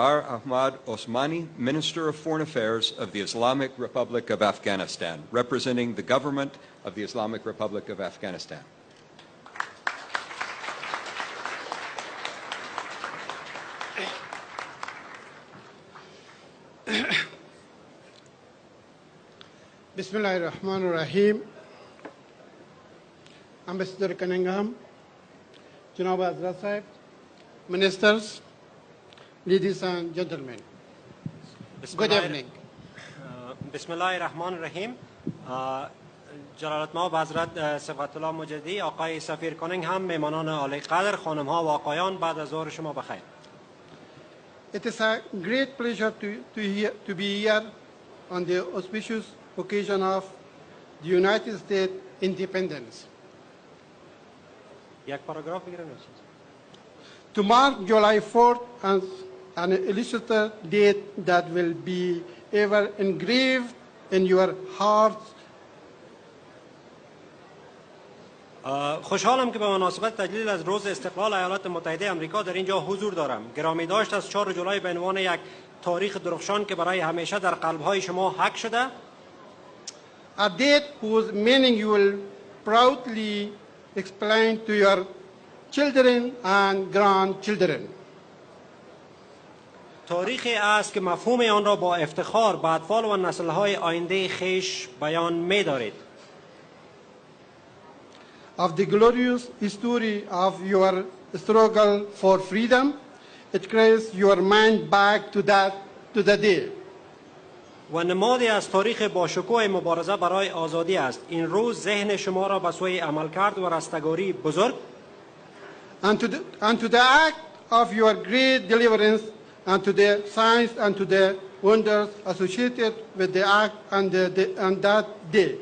Ahmad Osmani, Minister of Foreign Affairs of the Islamic Republic of Afghanistan, representing the government of the Islamic Republic of Afghanistan. Bismillahirrahmanirrahim. Ambassador Cunningham, Janab Hazrat Sahib, Ministers, ladies and gentlemen. Good evening. Bismillahirrahmanirrahim. جلالت ما حضرت صفت الله مجدی آقای سفیر کانینگهم میمانان عالی قدر خانم ها و آقایان بعد از ظهر شما بخیر. It is a great pleasure to be here on the auspicious occasion of the United States independence. یک پاراگراف بگیرم. To mark July 4th as an illustrated date that will be ever engraved in your hearts. خوشحالم که به مناسبت تجلیل از روز استقلال ایالات متحده آمریکا در اینجا حضور دارم. گرامی داشت از 4 جولای به عنوان یک تاریخ درخشان که برای همیشه در قلب‌های شما حک شده. A date whose meaning you will proudly explain to your children and grandchildren. تاریخی است که مفهوم آن را با افتخار به اطفال و نسل‌های آینده خیش بیان می‌دارید. Of the glorious story of your struggle for freedom, it carries your mind back to the day. و نمادی از تاریخ با شکوه مبارزه برای آزادی است. این روز ذهن شما را به سوی عملکرد و رستگاری بزرگ and to the act of your great deliverance and to the signs and to the wonders associated with the act and that day.